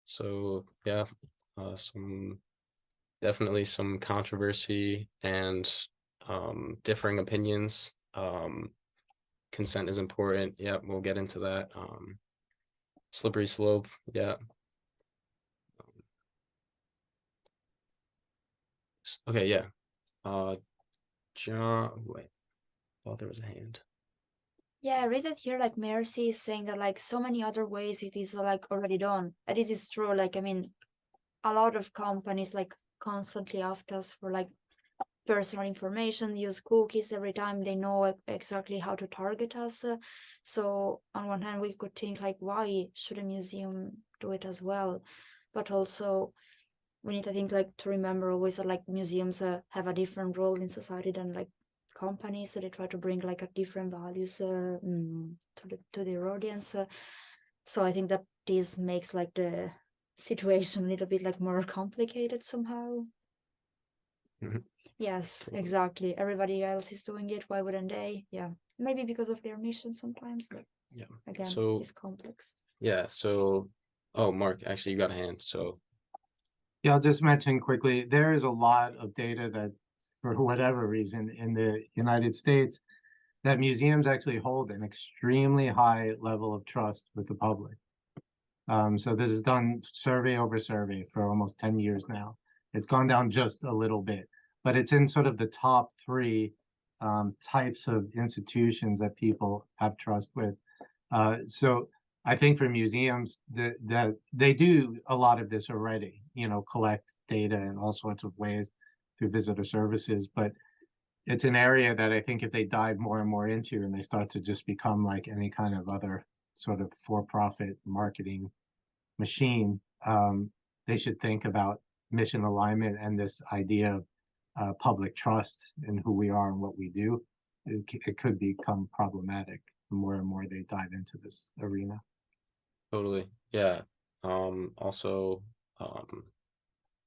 So yeah, definitely some controversy and differing opinions. Consent is important. Yeah, we'll get into that. Slippery slope. Yeah. Okay. Yeah. John. Wait. Thought there was a hand. Yeah, I read that here, like Mercy is saying that like so many other ways it is like already done. And this is true. Like, I mean, a lot of companies like constantly ask us for like personal information, use cookies every time they know exactly how to target us. So on one hand, we could think like, why should a museum do it as well? But also we need to think like to remember always that like museums have a different role in society than like companies, so they try to bring like a different values to their audience. So I think that this makes like the situation a little bit like more complicated somehow. Yes, exactly. Everybody else is doing it. Why wouldn't they? Yeah, maybe because of their mission sometimes, but yeah, again, so it's complex. Yeah. So, oh, Mark, actually, you got a hand. So Yeah, I'll just mention quickly, there is a lot of data that, for whatever reason, in the United States, that museums actually hold an extremely high level of trust with the public. So this is done survey over survey for almost 10 years now. It's gone down just a little bit, but it's in sort of the top three types of institutions that people have trust with. So I think for museums that they do a lot of this already, you know, collect data in all sorts of ways through visitor services, but it's an area that I think if they dive more and more into and they start to just become like any kind of other sort of for-profit marketing machine, they should think about mission alignment and this idea of public trust in who we are and what we do. It could become problematic the more and more they dive into this arena. totally. Yeah. Also,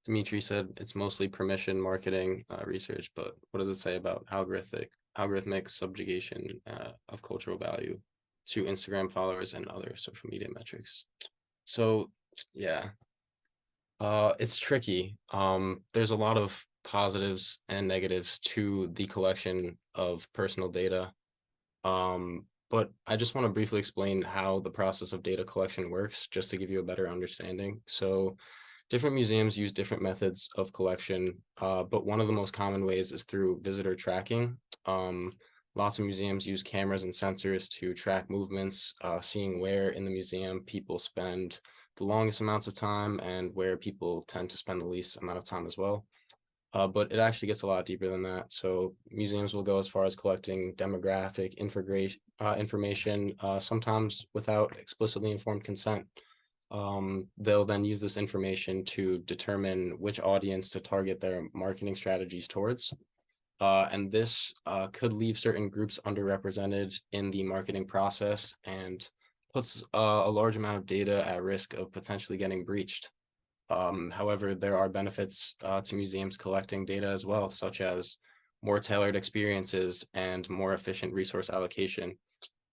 Dimitri said it's mostly permission marketing research, but what does it say about algorithmic subjugation of cultural value to Instagram followers and other social media metrics? So yeah, It's tricky. There's a lot of positives and negatives to the collection of personal data. But I just want to briefly explain how the process of data collection works, just to give you a better understanding. So different museums use different methods of collection, but one of the most common ways is through visitor tracking. Lots of museums use cameras and sensors to track movements, seeing where in the museum people spend the longest amounts of time and where people tend to spend the least amount of time as well. But it actually gets a lot deeper than that. So museums will go as far as collecting demographic information, sometimes without explicitly informed consent. They'll then use this information to determine which audience to target their marketing strategies towards. And this could leave certain groups underrepresented in the marketing process and puts a large amount of data at risk of potentially getting breached. However, there are benefits to museums collecting data as well, such as more tailored experiences and more efficient resource allocation.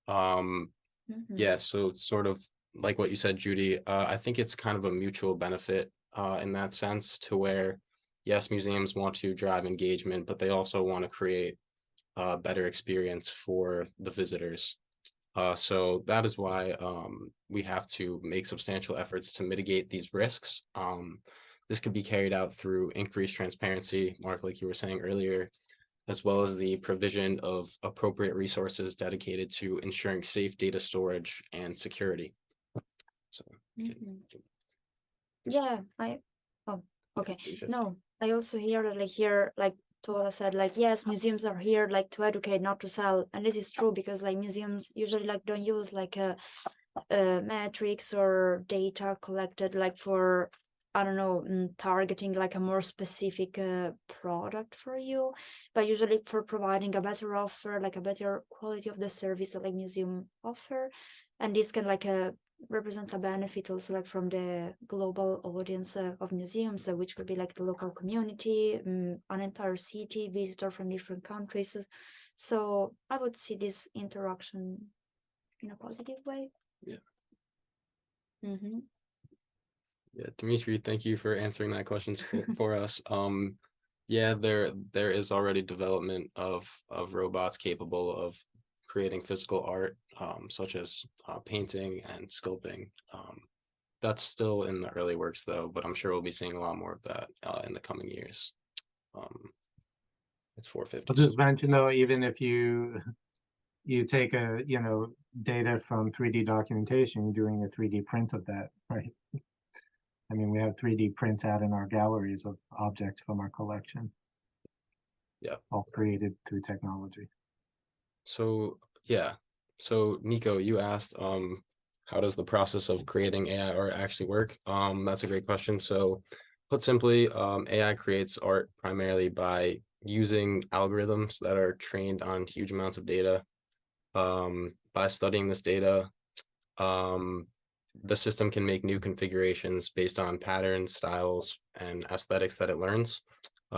Yeah, so sort of like what you said, Judy, I think it's kind of a mutual benefit in that sense, to where, yes, museums want to drive engagement, but they also want to create a better experience for the visitors. So that is why we have to make substantial efforts to mitigate these risks. This could be carried out through increased transparency, Mark, like you were saying earlier, as well as the provision of appropriate resources dedicated to ensuring safe data storage and security. So, yeah, okay. No, I also hear like Tola said, like, yes, museums are here like to educate, not to sell. And this is true because like museums usually like don't use like metrics or data collected like for, I don't know, targeting like a more specific product for you, but usually for providing a better offer, like a better quality of the service that like museum offer. And this can like represent a benefit also like from the global audience of museums, which could be like the local community, an entire city, visitor from different countries. So I would see this interaction in a positive way. Yeah. Mm-hmm. Yeah, Dimitri, thank you for answering that question for us. Yeah, there is already development of robots capable of creating physical art, such as painting and sculpting. That's still in the early works though, but I'm sure we'll be seeing a lot more of that in the coming years. It's 4:50. I'll just mention though, even if you take a, data from 3D documentation, you're doing a 3D print of that, right? I mean, we have 3D prints out in our galleries of objects from our collection. Yeah. All created through technology. So yeah. So Nico, you asked how does the process of creating AI art actually work? That's a great question. So put simply, AI creates art primarily by using algorithms that are trained on huge amounts of data. By studying this data, the system can make new configurations based on patterns, styles, and aesthetics that it learns.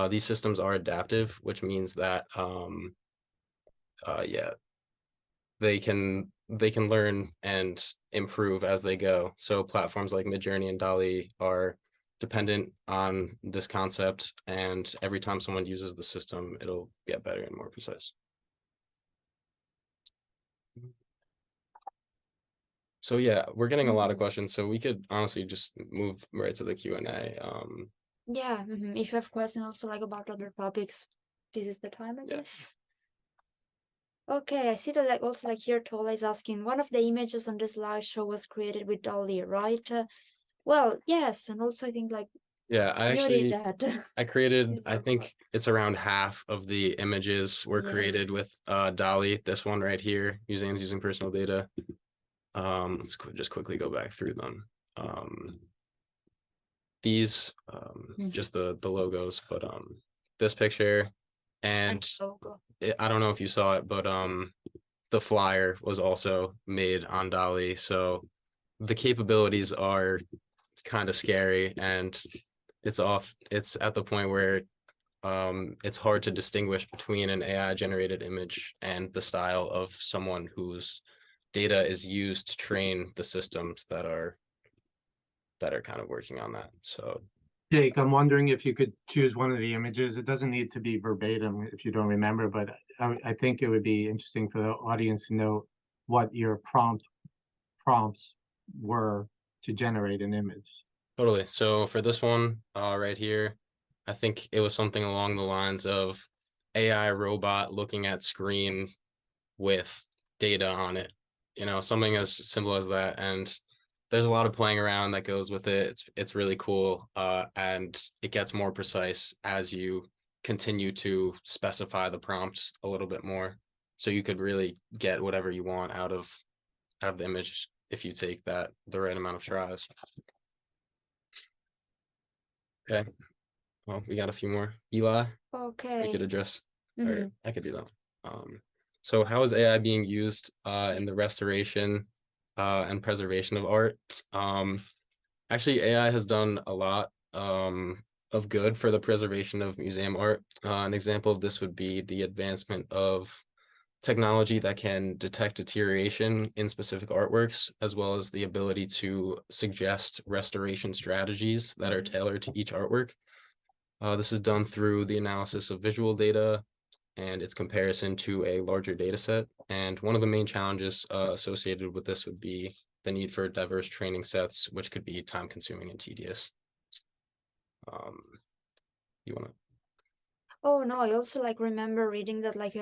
These systems are adaptive, which means that yeah, they can learn and improve as they go. So platforms like Midjourney and DALL-E are dependent on this concept, and every time someone uses the system, it'll get better and more precise. So yeah, we're getting a lot of questions, so we could honestly just move right to the Q&A. Yeah, if you have questions also like about other topics, this is the time, I guess. Okay, I see that like also like here Tola is asking, one of the images on the slideshow was created with DALL-E, right? Well, yes, and also I think like yeah, I created, I think part. it's around half of the images were created with DALL-E. This one right here, museums using personal data. Let's just quickly go back through them. These just the logos, but this picture and I don't know if you saw it, but the flyer was also made on DALL-E. So the capabilities are kind of scary, and it's at the point where it's hard to distinguish between an AI generated image and the style of someone whose data is used to train the systems that are kind of working on that. So Jake, I'm wondering if you could choose one of the images. It doesn't need to be verbatim if you don't remember, but I think it would be interesting for the audience to know what your prompts were to generate an image. Totally. So for this one, right here, I think it was something along the lines of AI robot looking at screen with data on it. You know, something as simple as that. And there's a lot of playing around that goes with it. It's really cool. And it gets more precise as you continue to specify the prompts a little bit more. So you could really get whatever you want out of the image if you take the right amount of tries. Okay. Well, we got a few more. Eli, Okay. we could address, Mhm. or I could do that. So how is AI being used in the restoration and preservation of art? Actually, AI has done a lot of good for the preservation of museum art. An example of this would be the advancement of technology that can detect deterioration in specific artworks, as well as the ability to suggest restoration strategies that are tailored to each artwork. This is done through the analysis of visual data and its comparison to a larger data set. And one of the main challenges associated with this would be the need for diverse training sets, which could be time consuming and tedious. You want to? Oh no, I also like remember reading that like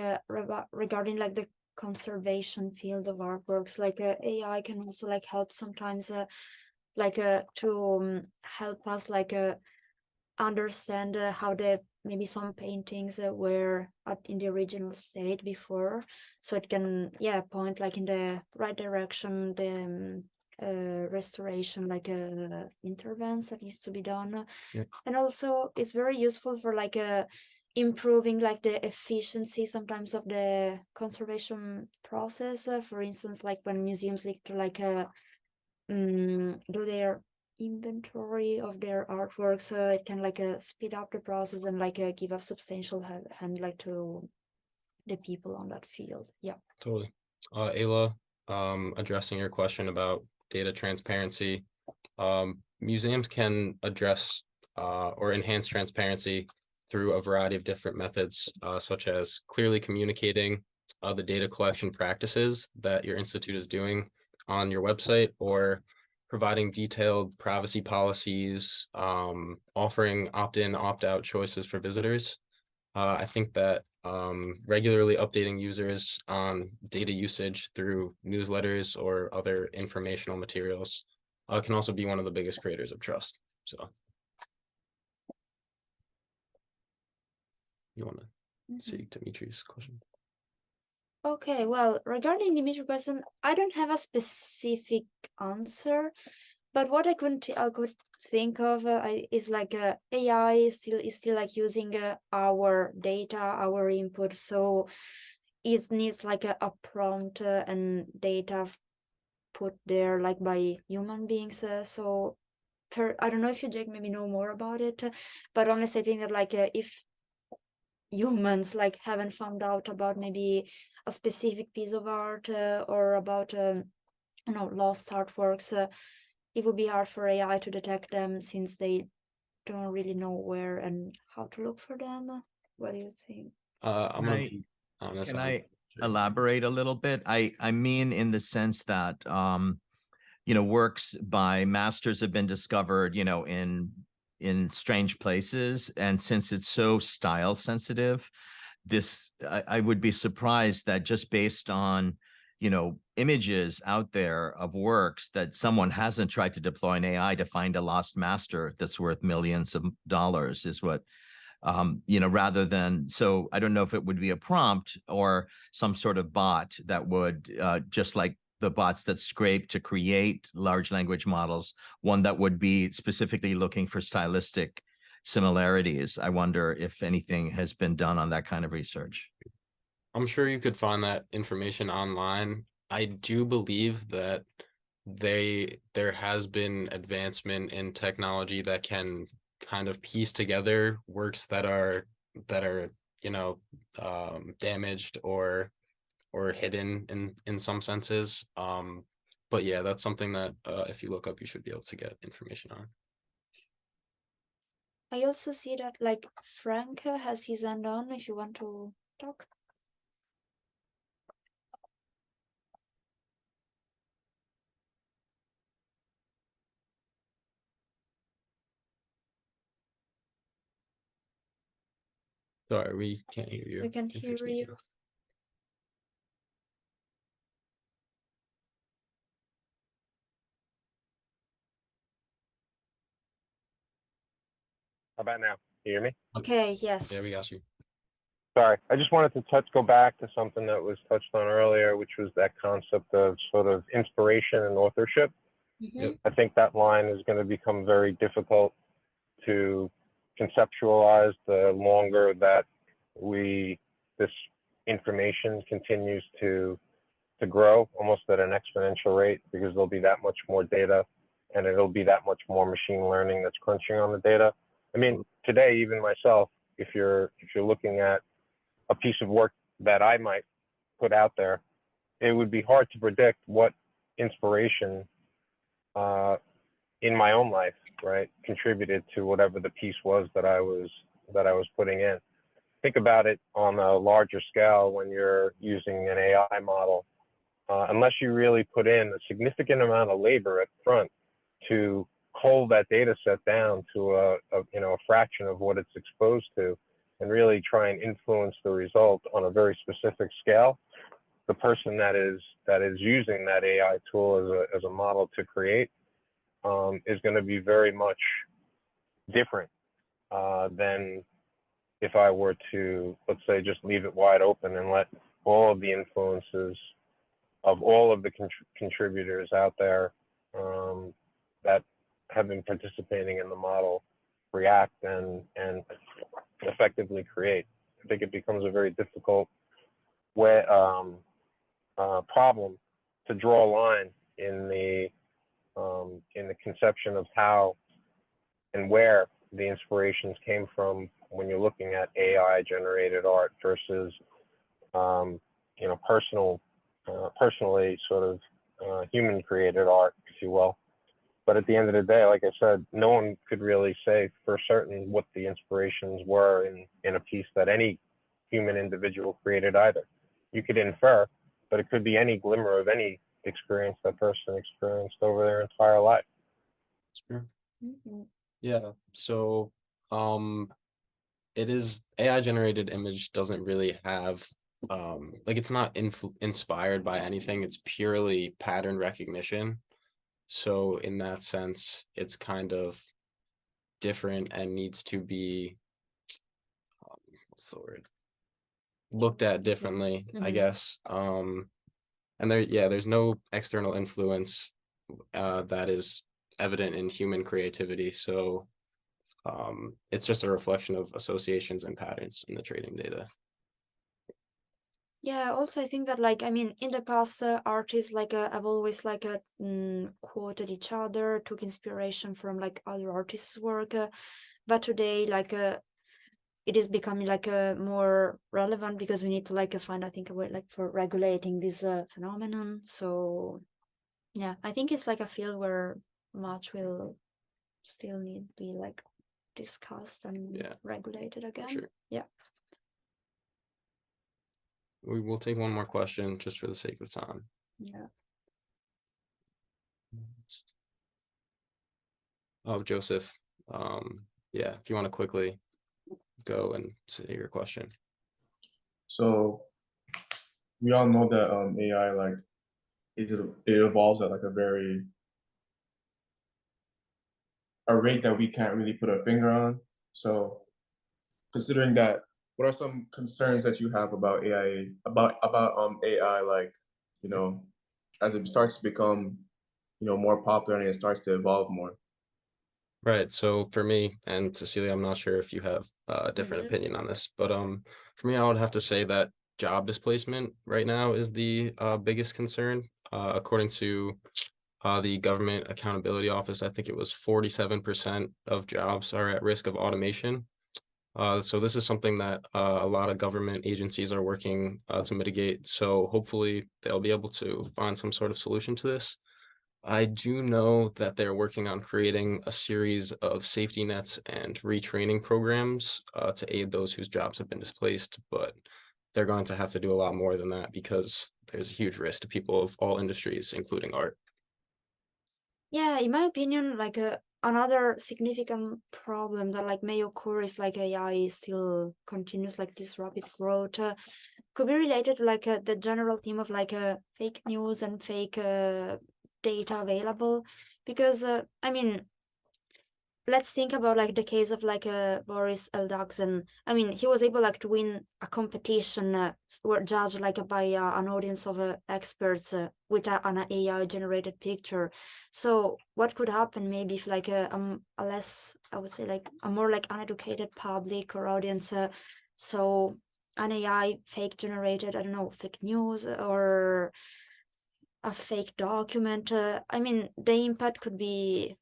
regarding like the conservation field of artworks, like AI can also like help sometimes to help us understand how the maybe some paintings were in the original state before, so it can point like in the right direction, the restoration interventions that needs to be done. And also it's very useful for improving like the efficiency sometimes of the conservation process, for instance, like when museums like to do their inventory of their artwork, so it can speed up the process and give a substantial hand to the people on that field. Totally. Ayla, addressing your question about data transparency, museums can address or enhance transparency through a variety of different methods, such as clearly communicating the data collection practices that your institute is doing on your website, or providing detailed privacy policies, offering opt-in, opt-out choices for visitors. I think that regularly updating users on data usage through newsletters or other informational materials can also be one of the biggest creators of trust. So you want to see Dimitri's question? Okay, well, regarding Dimitri's question, I don't have a specific answer, but what I could think of is AI is still like using our data, our input, so it needs a prompt and data put there by human beings. So I don't know if you, Jake, maybe know more about it, but honestly, I think that if humans haven't found out about maybe a specific piece of art or about lost artworks, it would be hard for AI to detect them since they don't really know where and how to look for them. What do you think? I'm gonna be honest. Can I elaborate a little bit? I mean, in the sense that works by masters have been discovered, in strange places, and since it's so style sensitive, I would be surprised that just based on images out there of works that someone hasn't tried to deploy an AI to find a lost master that's worth millions of dollars is what rather than, so I don't know if it would be a prompt or some sort of bot that would just like the bots that scrape to create large language models, one that would be specifically looking for stylistic similarities. I wonder if anything has been done on that kind of research. I'm sure you could find that information online. I do believe that there has been advancement in technology that can kind of piece together works that are damaged or hidden in some senses. But yeah, that's something that if you look up, you should be able to get information on. I also see that like Frank has his hand on if you want to talk. Sorry, we can't hear you. We can't if you're hear you. speaking. How about now? You hear me? Okay, yes. Yeah, we got you. Sorry, I just wanted to go back to something that was touched on earlier, which was that concept of sort of inspiration and authorship. Mhm. I think that line is going to become very difficult to conceptualize the longer that this information continues to grow almost at an exponential rate, because there'll be that much more data and it'll be that much more machine learning that's crunching on the data. I mean, today, even myself, if you're looking at a piece of work that I might put out there, it would be hard to predict what inspiration in my own life, right, contributed to whatever the piece was that I was putting in. Think about it on a larger scale when you're using an AI model. Unless you really put in a significant amount of labor up front to cull that data set down to a fraction of what it's exposed to, and really try and influence the result on a very specific scale, the person that is using that AI tool as a model to create is going to be very much different than if I were to, let's say, just leave it wide open and let all of the influences of all of the contributors out there that have been participating in the model react and effectively create. I think it becomes a very difficult problem to draw a line in the conception of how and where the inspirations came from when you're looking at AI generated art versus personally sort of human created art, if you will. But at the end of the day, like I said, no one could really say for certain what the inspirations were in a piece that any human individual created either. You could infer, but it could be any glimmer of any experience that person experienced over their entire life. It's true. Mhm. Yeah. So, it is AI generated image doesn't really have like it's not inspired by anything. It's purely pattern recognition. So in that sense, it's kind of different and needs to be what's the word? Looked at differently, I guess. And there's no external influence that is evident in human creativity. So it's just a reflection of associations and patterns in the trading data. Yeah, also I think that like I mean in the past artists like have always like quoted each other, took inspiration from like other artists' work, but today like it is becoming like more relevant because we need to like find I think a way like for regulating this phenomenon. So yeah, I think it's like a field where much will still need to be like discussed and regulated again. Sure. Yeah. We will take one more question just for the sake of time. Yeah. Oh, Joseph. Yeah, if you want to quickly go and say your question. So we all know that AI like it evolves at like a rate that we can't really put a finger on. So considering that, what are some concerns that you have about AI AI, like, as it starts to become, more popular and it starts to evolve more? Right. So for me and Cecilia, I'm not sure if you have a different opinion on this, but for me, I would have to say that job displacement right now is the biggest concern. According to the Government Accountability Office, I think it was 47% of jobs are at risk of automation. So this is something that a lot of government agencies are working to mitigate. So hopefully they'll be able to find some sort of solution to this. I do know that they're working on creating a series of safety nets and retraining programs to aid those whose jobs have been displaced, but they're going to have to do a lot more than that because there's a huge risk to people of all industries, including art. Yeah, in my opinion, like another significant problem that like may occur if like AI still continues like this rapid growth could be related to like the general theme of like fake news and fake data available. Because I mean, let's think about like the case of like Boris Eldagsen. I mean, he was able like to win a competition were judged like by an audience of experts with an AI generated picture. So what could happen maybe if like a less, I would say like a more like uneducated public or audience so an AI fake generated, I don't know, fake news or a fake document. I mean, the impact could be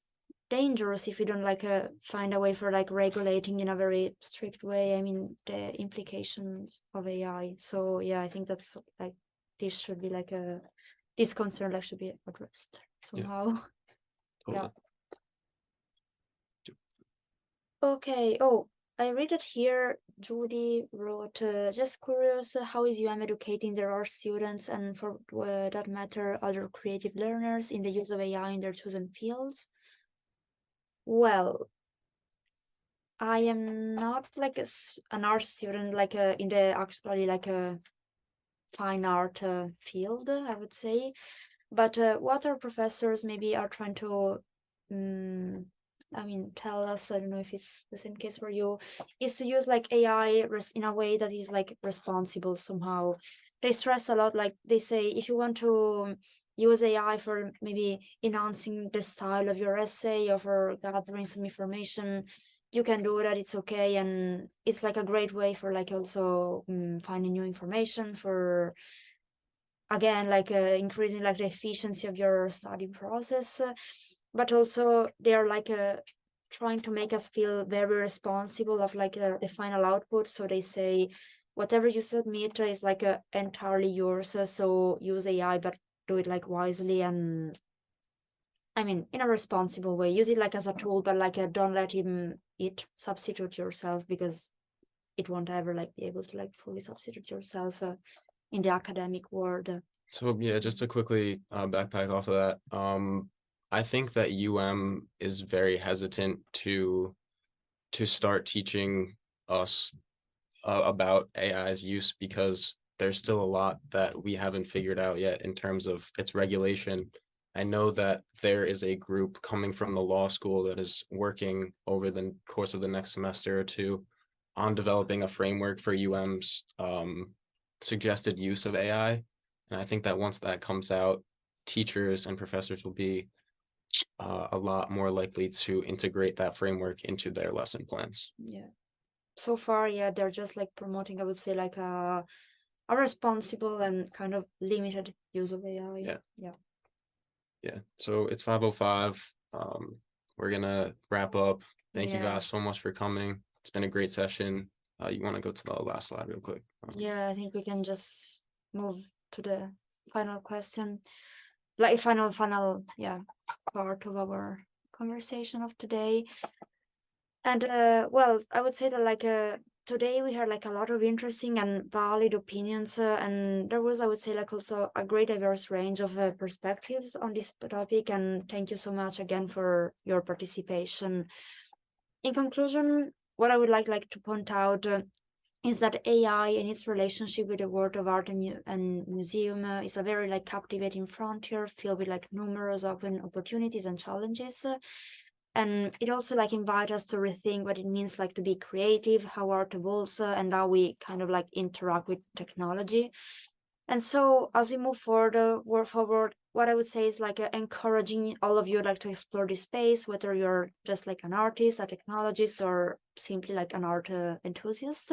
dangerous if we don't like find a way for like regulating in a very strict way. I mean, the implications of AI. So yeah, I think that's like this should be like this concern like should be addressed somehow. Totally. Okay. Oh, I read it here. Judy wrote, just curious, how is UM educating their art students and for that matter, other creative learners in the use of AI in their chosen fields? Well, I am not like an art student, like in the actually like a fine art field, I would say. But what our professors maybe are trying to, I mean, tell us, I don't know if it's the same case for you, is to use like AI in a way that is like responsible somehow. They stress a lot, like they say, if you want to use AI for maybe enhancing the style of your essay or for gathering some information, you can do that, it's okay. And it's like a great way for like also finding new information for, again, like increasing like the efficiency of your study process. But also they are like trying to make us feel very responsible of like the final output. So they say, whatever you submit is like entirely yours. So use AI, but do it like wisely and I mean, in a responsible way. Use it like as a tool, but like don't let it substitute yourself because it won't ever like be able to like fully substitute yourself in the academic world. So yeah, just to quickly backpack off of that, I think that UM is very hesitant to start teaching us about AI's use because there's still a lot that we haven't figured out yet in terms of its regulation. I know that there is a group coming from the law school that is working over the course of the next semester or two on developing a framework for UM's suggested use of AI. And I think that once that comes out, teachers and professors will be a lot more likely to integrate that framework into their lesson plans. Yeah. So far, yeah, they're just like promoting, I would say, like a responsible and kind of limited use of AI. Yeah. Yeah. So it's 5:05. We're gonna wrap up. Thank you guys so much for coming. It's been a great session. You want to go to the last slide real quick? Yeah, I think we can just move to the final question, like final, yeah, part of our conversation of today. And well, I would say that like today we had like a lot of interesting and valid opinions, and there was, I would say, like also a great diverse range of perspectives on this topic. And thank you so much again for your participation. In conclusion, what I would like to point out is that AI and its relationship with the world of art and museum is a very like captivating frontier filled with like numerous open opportunities and challenges. And it also like invite us to rethink what it means like to be creative, how art evolves, and how we kind of like interact with technology. And so as we move forward, what I would say is like encouraging all of you like to explore this space, whether you're just like an artist, a technologist, or simply like an art enthusiast.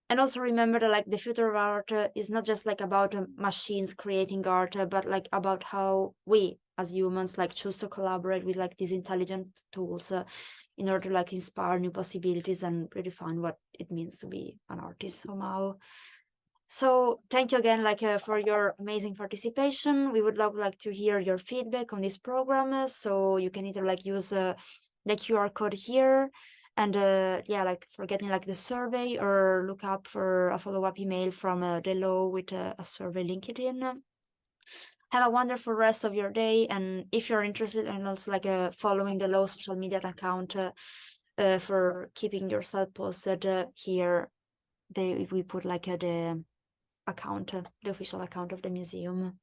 And also remember that like the future of art is not just like about machines creating art, but like about how we as humans like choose to collaborate with like these intelligent tools in order to like inspire new possibilities and redefine what it means to be an artist somehow. So thank you again, for your amazing participation. We would love to hear your feedback on this program. So you can either use the QR code here, and yeah, for getting the survey, or look up for a follow-up email from the law with a survey LinkedIn. Have a wonderful rest of your day, and if you're interested in also following the law social media account for keeping yourself posted, here we put the account, the official account of the museum.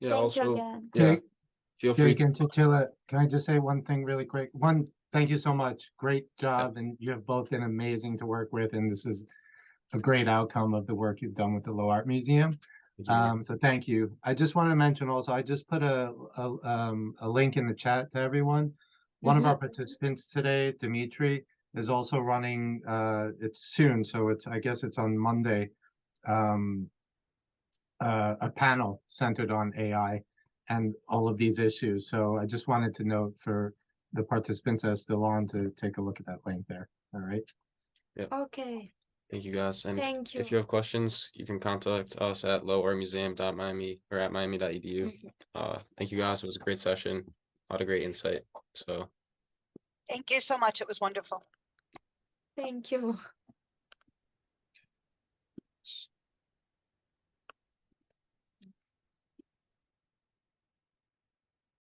Yeah, Thank also, you again. yeah, feel free Jake to. and Cecilia, can I just say one thing really quick? One, thank you so much. Great job, and you have both been amazing to work with, and this is a great outcome of the work you've done with the Low Art Museum. So thank you. I just want to mention also, I just put a link in the chat to everyone. One of our participants today, Dimitri, is also running, it's soon, so I guess it's on Monday, a panel centered on AI and all of these issues. So I just wanted to note for the participants that are still on to take a look at that link there. All right. Yeah. Okay. Thank you, guys. And Thank you. if you have questions, you can contact us at lowartmuseum.miami or at miami.edu. Thank you, guys. It was a great session. A lot of great insight. So Thank you so much. It was wonderful. Thank you.